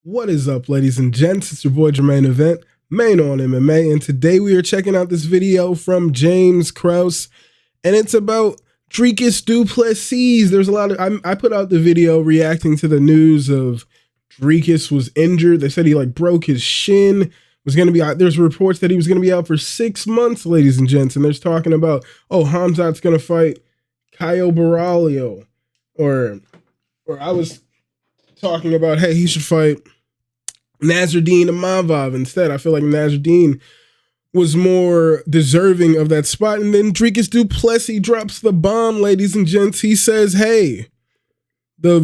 What is up, ladies and gents? It's your boy Jermaine Event, main on MMA, and today we are checking out this video from James Krause, and it's about Dricus du Plessis. There's a lot of I put out the video reacting to the news of Dricus was injured. They said he broke his shin. Was going to be out. There's reports that he was going to be out for 6 months, ladies and gents, and there's talking about Hamzat's going to fight Caio Borralho, or I was talking about, hey, he should fight Nasruddin Imavov instead. I feel like Nasruddin was more deserving of that spot. And then Dricus du Plessis drops the bomb, ladies and gents. He says, hey, the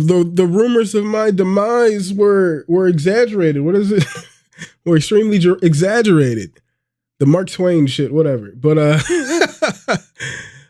rumors of my demise were exaggerated. What is it? Were extremely exaggerated. The Mark Twain shit, whatever. But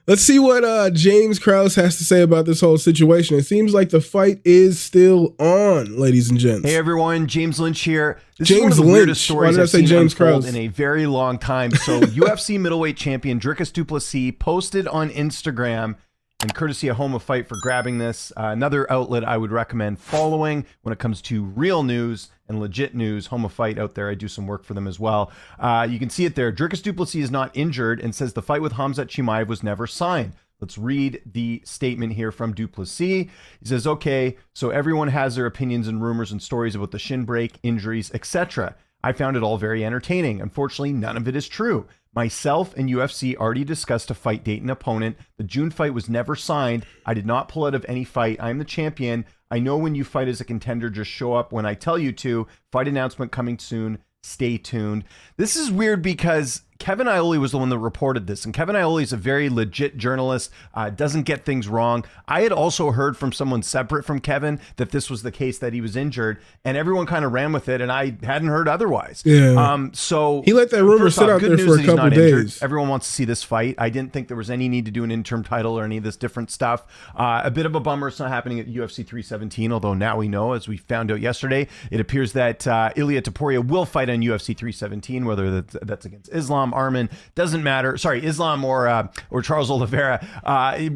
let's see what James Krause has to say about this whole situation. It seems like the fight is still on, ladies and gents. Hey everyone, James Lynch here. This James is one of the Lynch. weirdest stories I've seen James unfold Krause in a very long time. So UFC middleweight champion Dricus du Plessis posted on Instagram, and courtesy of Home of Fight for grabbing this, another outlet I would recommend following when it comes to real news and legit news. Home of Fight out there, I do some work for them as well. You can see it there. Dricus du Plessis is not injured and says the fight with Khamzat Chimaev was never signed. Let's read the statement here from du Plessis. He says, okay, so everyone has their opinions and rumors and stories about the shin break, injuries, etc. I found it all very entertaining. Unfortunately, none of it is true. Myself and UFC already discussed a fight date and opponent. The June fight was never signed. I did not pull out of any fight. I'm the champion. I know when you fight as a contender, just show up when I tell you to. Fight announcement coming soon. Stay tuned. This is weird because Kevin Iole was the one that reported this, and Kevin Iole is a very legit journalist, doesn't get things wrong. I had also heard from someone separate from Kevin that this was the case, that he was injured, and everyone kind of ran with it, and I hadn't heard otherwise. Yeah. So he let that rumor sit out there for a couple days. Everyone wants to see this fight. I didn't think there was any need to do an interim title or any of this different stuff. A bit of a bummer it's not happening at UFC 317, although now we know, as we found out yesterday, it appears that Ilia Topuria will fight on UFC 317, whether that's against Islam, Arman, doesn't matter. Sorry, Islam or Charles Oliveira.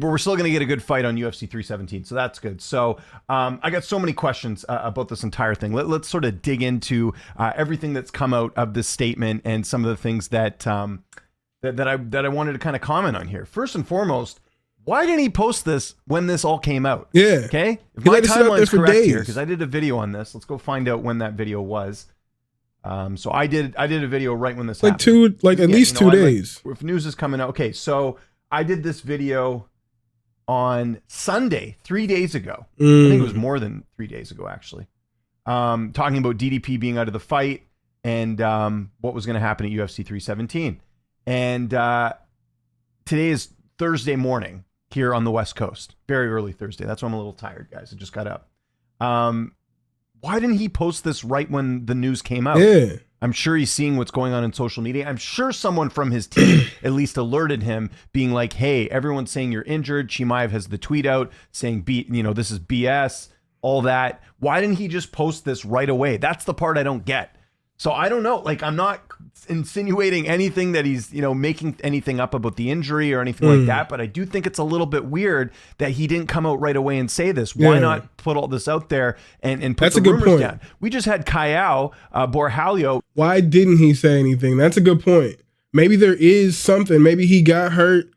We're still going to get a good fight on UFC 317, so that's good. So I got so many questions about this entire thing. Let's sort of dig into everything that's come out of this statement and some of the things that that I wanted to kind of comment on here. First and foremost, why didn't he post this when this all came out? Yeah. Okay. If my timeline's correct here, because I did a video on this. Let's go find out when that video was. So I did a video right when this happened. At least 2 days. If news is coming out. Okay, so I did this video on Sunday, 3 days ago. I think it was more than 3 days ago, actually. Talking about DDP being out of the fight and what was going to happen at UFC 317. And today is Thursday morning here on the West Coast. Very early Thursday. That's why I'm a little tired, guys. I just got up. Why didn't he post this right when the news came out? Yeah. I'm sure he's seeing what's going on in social media. I'm sure someone from his team at least alerted him, being like, hey, everyone's saying you're injured. Chimaev has the tweet out saying, this is BS, all that. Why didn't he just post this right away? That's the part I don't get. So I don't know. I'm not insinuating anything that he's, making anything up about the injury or anything like that. But I do think it's a little bit weird that he didn't come out right away and say this. Why not put all this out there and put the rumors down? We just had Caio Borralho. Why didn't he say anything? That's a good point. Maybe there is something. Maybe he got hurt,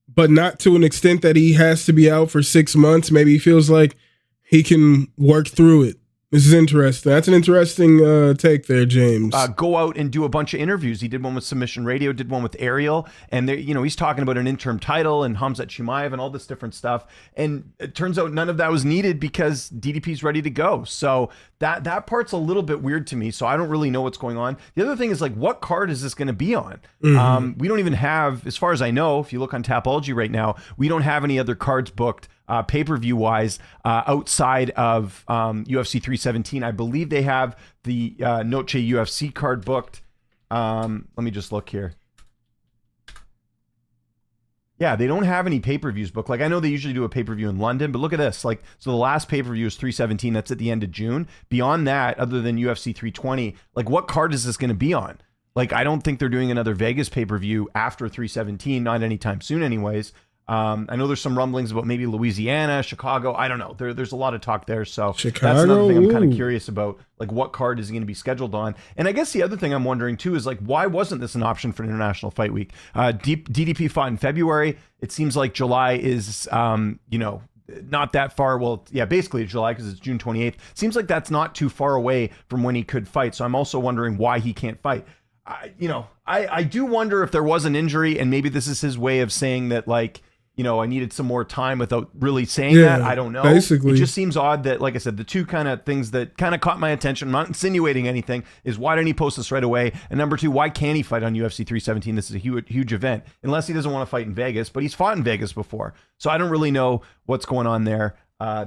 but not to an extent that he has to be out for 6 months. Maybe he feels like he can work through it. This is interesting. That's an interesting take there, James. Go out and do a bunch of interviews. He did one with Submission Radio, did one with Ariel, and he's talking about an interim title and Khamzat Chimaev and all this different stuff. And it turns out none of that was needed because DDP's ready to go. So that part's a little bit weird to me. So I don't really know what's going on. The other thing is, what card is this going to be on? We don't even have, as far as I know, if you look on Tapology right now, we don't have any other cards booked pay-per-view wise outside of UFC 317. I believe they have the Noche UFC card booked. Let me just look here. Yeah, they don't have any pay-per-views booked. I know they usually do a pay-per-view in London, but look at this. So the last pay-per-view is 317. That's at the end of June. Beyond that, other than UFC 320, what card is this going to be on? I don't think they're doing another Vegas pay-per-view after 317, not anytime soon anyways. I know there's some rumblings about maybe Louisiana, Chicago. I don't know. There's a lot of talk there. So Chicago, that's another thing I'm kind of curious about, like what card is he going to be scheduled on? And I guess the other thing I'm wondering too is like, why wasn't this an option for International Fight Week? DDP fought in February. It seems like July is, not that far. Well, yeah, basically July because it's June 28th. Seems like that's not too far away from when he could fight. So I'm also wondering why he can't fight. I do wonder if there was an injury and maybe this is his way of saying that, like, I needed some more time without really saying that. I don't know. Basically. It just seems odd that, like I said, the two kind of things that kind of caught my attention, I'm not insinuating anything, is why didn't he post this right away? And number two, why can't he fight on UFC 317? This is a huge event, unless he doesn't want to fight in Vegas, but he's fought in Vegas before. So I don't really know what's going on there.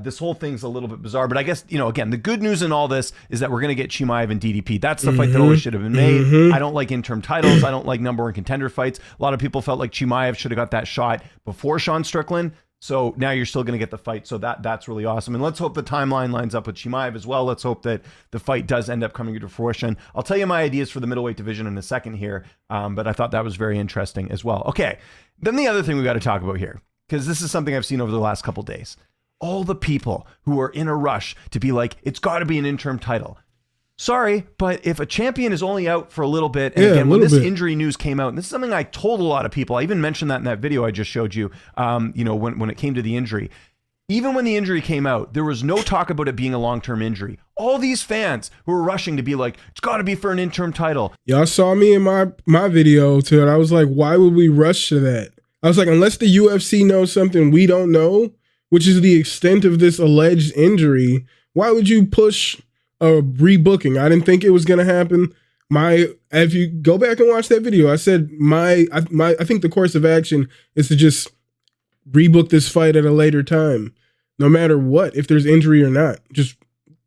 This whole thing's a little bit bizarre, but I guess, again, the good news in all this is that we're going to get Chimaev and DDP. That's the fight that always should have been made. I don't like interim titles. I don't like number one contender fights. A lot of people felt like Chimaev should have got that shot before Sean Strickland. So now you're still going to get the fight. So that's really awesome. And let's hope the timeline lines up with Chimaev as well. Let's hope that the fight does end up coming into fruition. I'll tell you my ideas for the middleweight division in a second here. But I thought that was very interesting as well. Okay. Then the other thing we got to talk about here, because this is something I've seen over the last couple of days. All the people who are in a rush to be like, it's got to be an interim title. Sorry, but if a champion is only out for a little bit, and again, when this injury news came out, and this is something I told a lot of people, I even mentioned that in that video I just showed you, when it came to the injury. Even when the injury came out, there was no talk about it being a long-term injury. All these fans who were rushing to be like, it's got to be for an interim title. Y'all saw me in my video too, and I was like, why would we rush to that? I was like, unless the UFC knows something we don't know, which is the extent of this alleged injury, why would you push a rebooking? I didn't think it was going to happen. If you go back and watch that video, I said I think the course of action is to just rebook this fight at a later time, no matter what, if there's injury or not. Just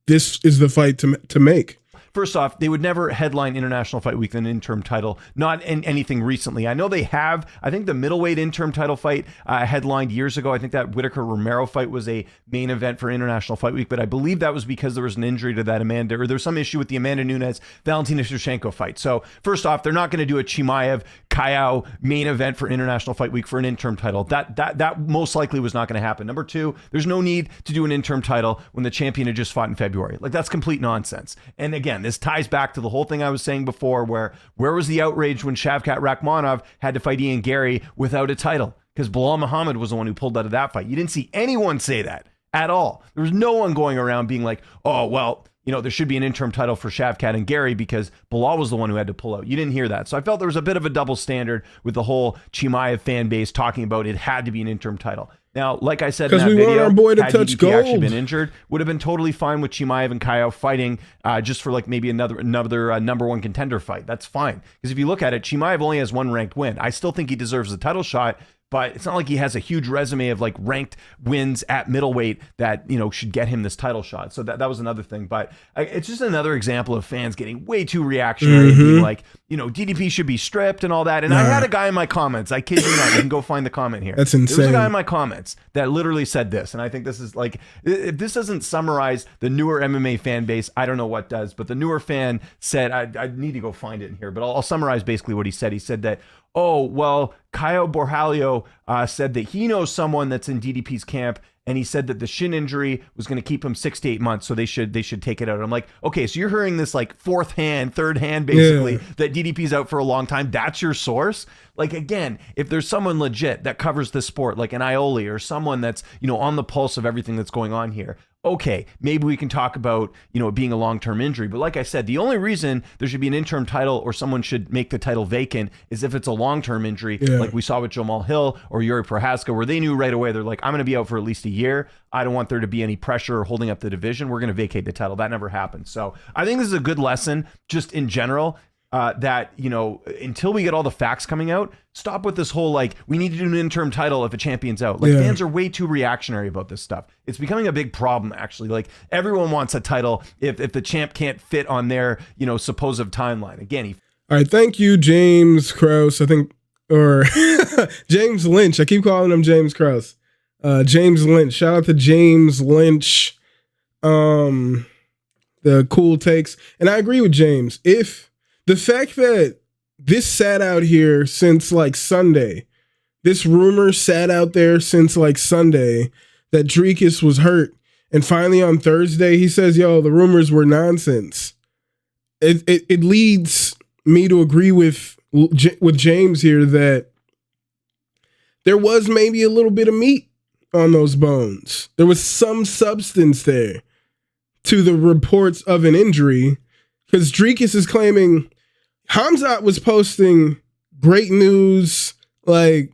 this is the fight to make. First off, they would never headline International Fight Week with an interim title, not in anything recently. I know they have. I think the middleweight interim title fight headlined years ago. I think that Whitaker-Romero fight was a main event for International Fight Week, but I believe that was because there was an injury to that Amanda, or there's some issue with the Amanda Nunes-Valentina Shevchenko fight. So first off, they're not going to do a Chimaev-Kayao main event for International Fight Week for an interim title. That most likely was not going to happen. Number two, there's no need to do an interim title when the champion had just fought in February. Like, that's complete nonsense. And again, this ties back to the whole thing I was saying before, where was the outrage when Shavkat Rakhmonov had to fight Ian Gary without a title? Because Bilal Muhammad was the one who pulled out of that fight. You didn't see anyone say that at all. There was no one going around being like, oh, well, there should be an interim title for Shavkat and Gary because Bilal was the one who had to pull out. You didn't hear that. So I felt there was a bit of a double standard with the whole Chimaev fan base talking about it had to be an interim title. Now, like I said in that video, want our boy to had touch DDP gold. actually been injured, would have been totally fine with Chimaev and Kayao fighting just for like maybe another number one contender fight. That's fine. Because if you look at it, Chimaev only has one ranked win. I still think he deserves the title shot, but it's not like he has a huge resume of like ranked wins at middleweight that, should get him this title shot. So that was another thing. But it's just another example of fans getting way too reactionary and being like, DDP should be stripped and all that. And I had a guy in my comments, I kid you not, you can go find the comment here. That's insane. There was a guy in my comments that literally said this. And I think this is like, if this doesn't summarize the newer MMA fan base, I don't know what does. But the newer fan said, I need to go find it in here, but I'll summarize basically what he said. He said that, oh, well, Caio Borralho said that he knows someone that's in DDP's camp, and he said that the shin injury was going to keep him 6 to 8 months, so they should take it out. I'm like, okay, so you're hearing this like third hand, basically, that DDP's out for a long time. That's your source? Like, again, if there's someone legit that covers the sport, like an Ioli or someone that's, on the pulse of everything that's going on here, okay, maybe we can talk about, it being a long-term injury. But like I said, the only reason there should be an interim title or someone should make the title vacant is if it's a long-term injury, like we saw with Jamal Hill or Yuri Prohaska, where they knew right away, they're like, I'm going to be out for at least a year. I don't want there to be any pressure or holding up the division. We're going to vacate the title. That never happened. So I think this is a good lesson just in general. That, until we get all the facts coming out, stop with this whole, like, we need to do an interim title if a champion's out. Like, fans are way too reactionary about this stuff. It's becoming a big problem, actually. Like, everyone wants a title if the champ can't fit on their, supposed timeline. Again, all right, thank you, James Krause, or James Lynch. I keep calling him James Krause. James Lynch. Shout out to James Lynch. The cool takes. And I agree with James. If the fact that this sat out here since like Sunday, this rumor sat out there since like Sunday that Dricus was hurt. And finally on Thursday, he says, yo, the rumors were nonsense. It leads me to agree with James here that there was maybe a little bit of meat on those bones. There was some substance there to the reports of an injury, because Dricus is claiming Khamzat was posting great news, like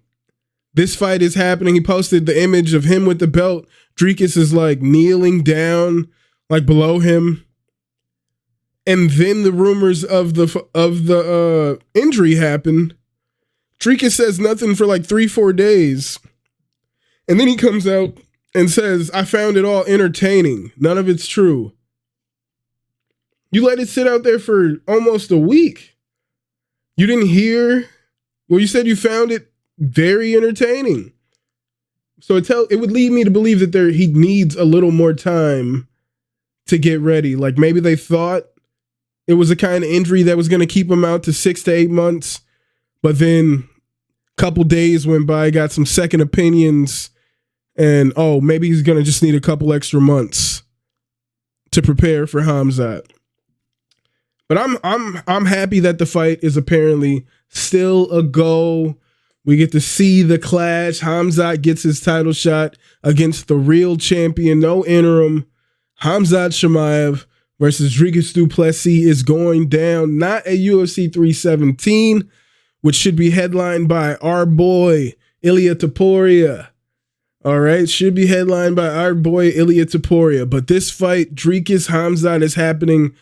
this fight is happening. He posted the image of him with the belt. Dricus is like kneeling down, like below him. And then the rumors of the injury happened. Dricus says nothing for like 3-4 days. And then he comes out and says, I found it all entertaining. None of it's true. You let it sit out there for almost a week. You didn't hear? Well, you said you found it very entertaining. So it would lead me to believe that he needs a little more time to get ready. Like maybe they thought it was a kind of injury that was going to keep him out to 6 to 8 months. But then a couple days went by, got some second opinions, and maybe he's going to just need a couple extra months to prepare for Khamzat. But I'm happy that the fight is apparently still a go. We get to see the clash. Khamzat gets his title shot against the real champion, no interim. Khamzat Chimaev versus Dricus du Plessis is going down, not at UFC 317, which should be headlined by our boy, Ilia Topuria. All right, should be headlined by our boy, Ilia Topuria. But this fight, Dricus Khamzat, is happening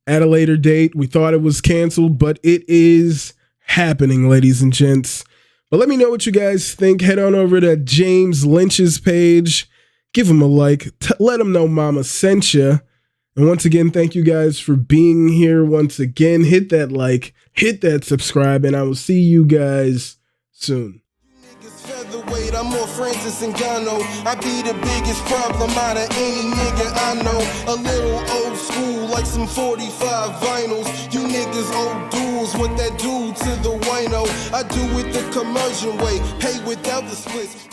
at a later date. We thought it was canceled, but it is happening, ladies and gents. But let me know what you guys think. Head on over to James Lynch's page. Give him a like. Let him know Mama sent you. And once again, thank you guys for being here. Once again, hit that like, hit that subscribe, and I will see you guys soon. I'm more Francis Ngannou. I be the biggest problem out of any nigga I know. A little old school, like some 45 vinyls. You niggas old duels, what that do to the wino? I do it the commercial way, pay without the splits.